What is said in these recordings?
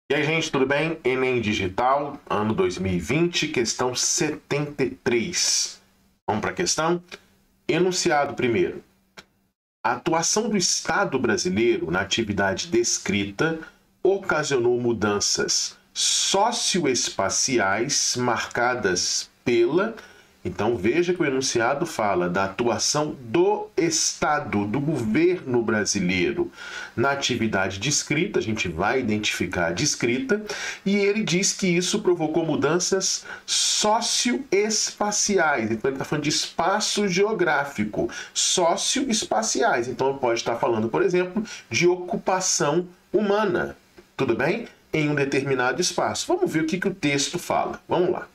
E aí, gente, tudo bem? Enem Digital, ano 2020, questão 73. Vamos para a questão? Enunciado primeiro. A atuação do Estado brasileiro na atividade descrita ocasionou mudanças socioespaciais marcadas pela. Então veja que o enunciado fala da atuação do Estado, do governo brasileiro na atividade descrita, a gente vai identificar a descrita, e ele diz que isso provocou mudanças socioespaciais. Então ele está falando de espaço geográfico, socioespaciais. Então pode estar falando, por exemplo, de ocupação humana, tudo bem? Em um determinado espaço. Vamos ver o que o texto fala. Vamos lá.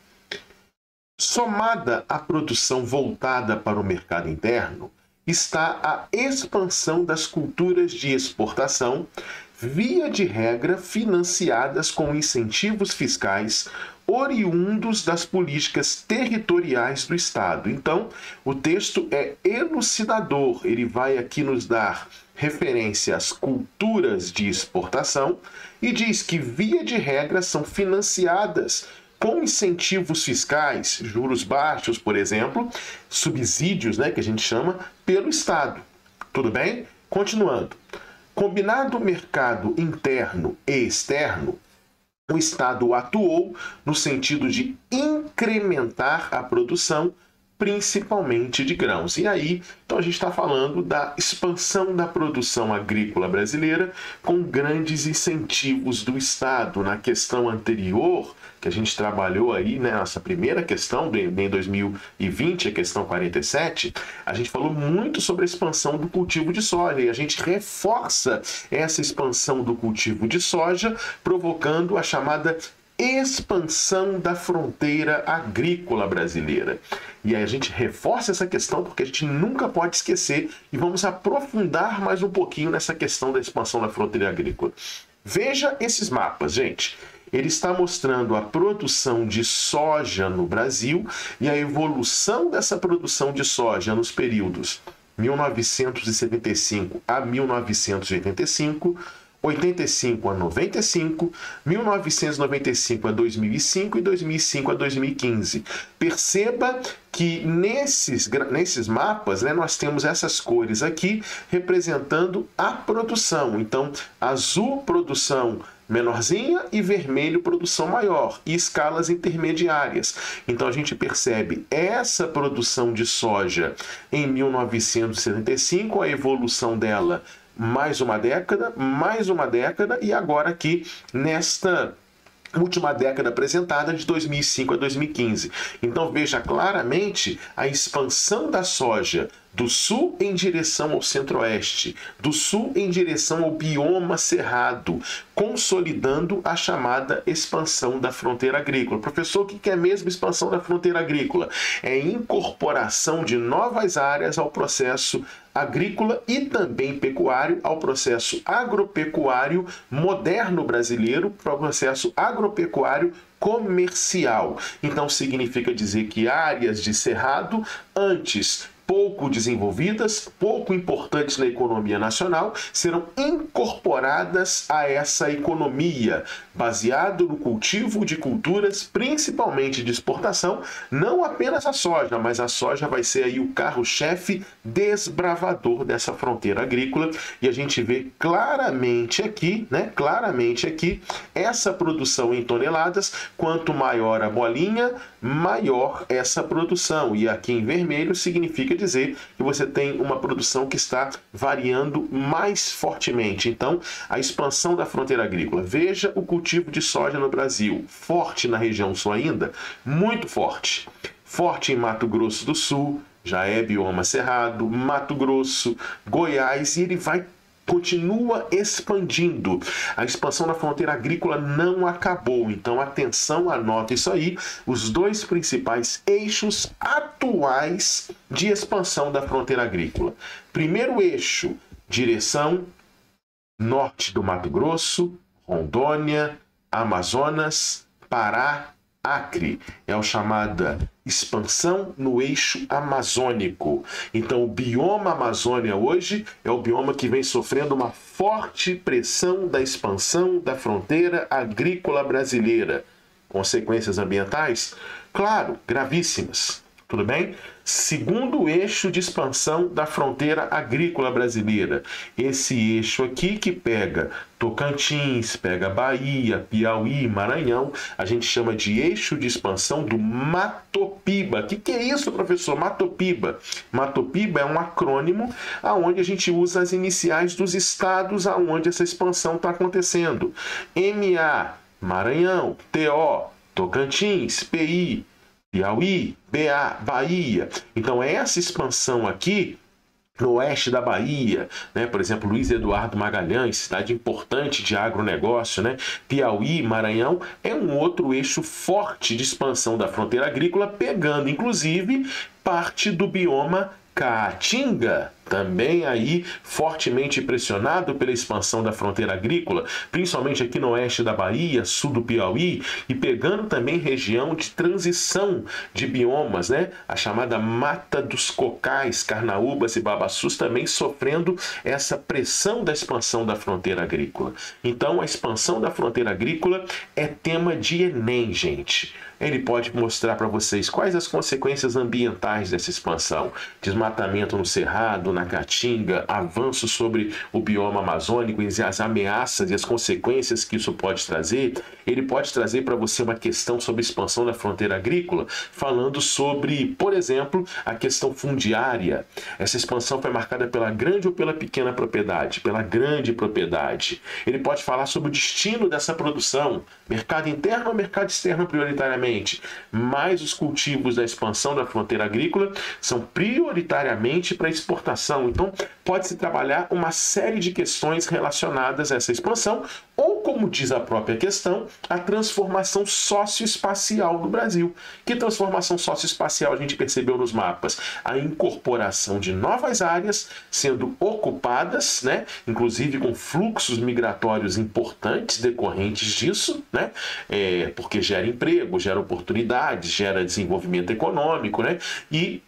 Somada à produção voltada para o mercado interno, está a expansão das culturas de exportação, via de regra financiadas com incentivos fiscais oriundos das políticas territoriais do Estado. Então, o texto é elucidador, ele vai aqui nos dar referência às culturas de exportação e diz que, via de regra, são financiadas com incentivos fiscais, juros baixos, por exemplo, subsídios, né, que a gente chama, pelo Estado. Tudo bem? Continuando. Combinado o mercado interno e externo, o Estado atuou no sentido de incrementar a produção, principalmente de grãos. E aí, então a gente está falando da expansão da produção agrícola brasileira com grandes incentivos do Estado. Na questão anterior, que a gente trabalhou aí, né, nossa primeira questão do Enem 2020, a questão 47, a gente falou muito sobre a expansão do cultivo de soja, e a gente reforça essa expansão do cultivo de soja, provocando a chamada expansão da fronteira agrícola brasileira. E aí a gente reforça essa questão porque a gente nunca pode esquecer e vamos aprofundar mais um pouquinho nessa questão da expansão da fronteira agrícola. Veja esses mapas, gente. Ele está mostrando a produção de soja no Brasil e a evolução dessa produção de soja nos períodos 1975 a 1985, 85 a 95, 1995 a 2005 e 2005 a 2015. Perceba que nesses mapas, né, nós temos essas cores aqui representando a produção. Então, azul, produção menorzinha, e vermelho, produção maior, e escalas intermediárias. Então a gente percebe essa produção de soja em 1975, a evolução dela mais uma década, e agora aqui nesta última década apresentada, de 2005 a 2015. Então veja claramente a expansão da soja do sul em direção ao centro-oeste, do sul em direção ao bioma cerrado, consolidando a chamada expansão da fronteira agrícola. Professor, o que é mesmo expansão da fronteira agrícola? É incorporação de novas áreas ao processo agrícola e também pecuário, ao processo agropecuário moderno brasileiro, para o processo agropecuário comercial. Então significa dizer que áreas de cerrado antes pouco desenvolvidas, pouco importantes na economia nacional, serão incorporadas a essa economia, baseado no cultivo de culturas, principalmente de exportação, não apenas a soja, mas a soja vai ser aí o carro-chefe desbravador dessa fronteira agrícola, e a gente vê claramente aqui, né, essa produção em toneladas, quanto maior a bolinha, maior essa produção, e aqui em vermelho significa dizer que você tem uma produção que está variando mais fortemente. Então, a expansão da fronteira agrícola. Veja o cultivo de soja no Brasil, forte na região sul ainda, muito forte. Forte em Mato Grosso do Sul, já é bioma cerrado, Mato Grosso, Goiás, e ele continua expandindo. A expansão da fronteira agrícola não acabou. Então, atenção, anota isso aí. Os dois principais eixos atuais de expansão da fronteira agrícola. Primeiro eixo, direção norte do Mato Grosso, Rondônia, Amazonas, Pará, Acre, é a chamada expansão no eixo amazônico. Então, o bioma Amazônia hoje é o bioma que vem sofrendo uma forte pressão da expansão da fronteira agrícola brasileira. Consequências ambientais? Claro, gravíssimas. Tudo bem? Segundo eixo de expansão da fronteira agrícola brasileira. Esse eixo aqui que pega Tocantins, pega Bahia, Piauí, Maranhão, a gente chama de eixo de expansão do Matopiba. O que é isso, professor? Matopiba. Matopiba é um acrônimo onde a gente usa as iniciais dos estados onde essa expansão está acontecendo. MA, Maranhão, TO, Tocantins, PI, Piauí, BA, Bahia. Então, essa expansão aqui, no oeste da Bahia, né? Por exemplo, Luiz Eduardo Magalhães, cidade importante de agronegócio, né? Piauí, Maranhão, é um outro eixo forte de expansão da fronteira agrícola, pegando, inclusive, parte do bioma Caatinga, também aí fortemente pressionado pela expansão da fronteira agrícola, principalmente aqui no oeste da Bahia, sul do Piauí, e pegando também região de transição de biomas, né? A chamada Mata dos Cocais, Carnaúbas e Babaçus também sofrendo essa pressão da expansão da fronteira agrícola. Então, a expansão da fronteira agrícola é tema de Enem, gente. Ele pode mostrar para vocês quais as consequências ambientais dessa expansão. Desmatamento no Cerrado, na Caatinga, avanço sobre o bioma amazônico, as ameaças e as consequências que isso pode trazer. Ele pode trazer para você uma questão sobre a expansão da fronteira agrícola, falando sobre, por exemplo, a questão fundiária. Essa expansão foi marcada pela grande ou pela pequena propriedade? Pela grande propriedade. Ele pode falar sobre o destino dessa produção, mercado interno ou mercado externo prioritariamente. Mas os cultivos da expansão da fronteira agrícola são prioritariamente para exportação. Então, pode-se trabalhar uma série de questões relacionadas a essa expansão, ou, como diz a própria questão, a transformação socioespacial do Brasil. Que transformação socioespacial a gente percebeu nos mapas? A incorporação de novas áreas sendo ocupadas, né? Inclusive com fluxos migratórios importantes decorrentes disso, né? Porque gera emprego, gera oportunidades, gera desenvolvimento econômico, né? E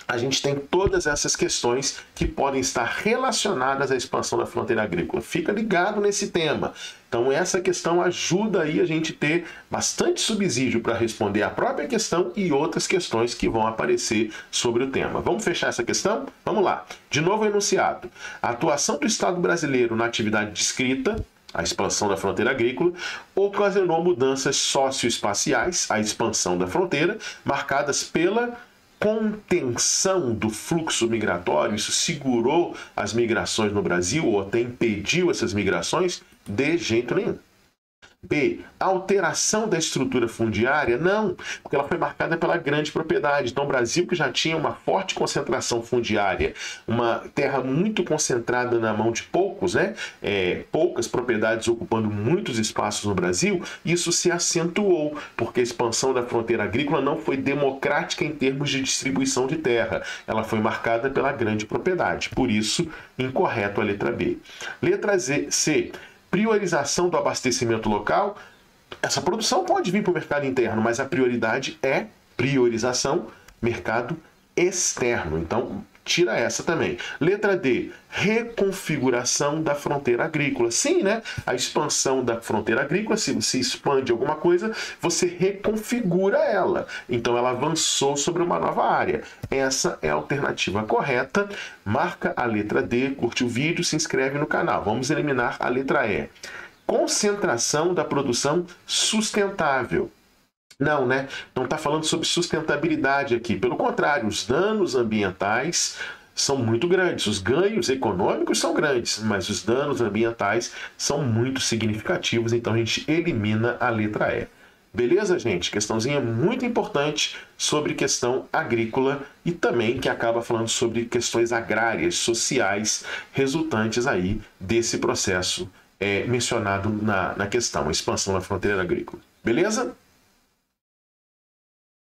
a gente tem todas essas questões que podem estar relacionadas à expansão da fronteira agrícola. Fica ligado nesse tema. Então, essa questão ajuda aí a gente ter bastante subsídio para responder a própria questão e outras questões que vão aparecer sobre o tema. Vamos fechar essa questão? Vamos lá. De novo, o enunciado. A atuação do Estado brasileiro na atividade descrita, a expansão da fronteira agrícola, ocasionou mudanças socioespaciais, a expansão da fronteira, marcadas pela contenção do fluxo migratório. Isso segurou as migrações no Brasil ou até impediu essas migrações? De jeito nenhum. B. Alteração da estrutura fundiária? Não, porque ela foi marcada pela grande propriedade. Então, o Brasil, que já tinha uma forte concentração fundiária, uma terra muito concentrada na mão de poucos, né? Poucas propriedades ocupando muitos espaços no Brasil, isso se acentuou, porque a expansão da fronteira agrícola não foi democrática em termos de distribuição de terra. Ela foi marcada pela grande propriedade. Por isso, incorreto a letra B. Letra C. Priorização do abastecimento local. Essa produção pode vir para o mercado interno, mas a prioridade é priorização mercado externo. Então, tira essa também. Letra D, reconfiguração da fronteira agrícola. Sim, né? A expansão da fronteira agrícola, se você expande alguma coisa, você reconfigura ela. Então, ela avançou sobre uma nova área. Essa é a alternativa correta. Marca a letra D, curte o vídeo, se inscreve no canal. Vamos eliminar a letra E. Concentração da produção sustentável. Não, né? Não está falando sobre sustentabilidade aqui. Pelo contrário, os danos ambientais são muito grandes. Os ganhos econômicos são grandes, mas os danos ambientais são muito significativos. Então, a gente elimina a letra E. Beleza, gente? Questãozinha muito importante sobre questão agrícola e também que acaba falando sobre questões agrárias, sociais, resultantes aí desse processo mencionado na questão, a expansão da fronteira agrícola. Beleza?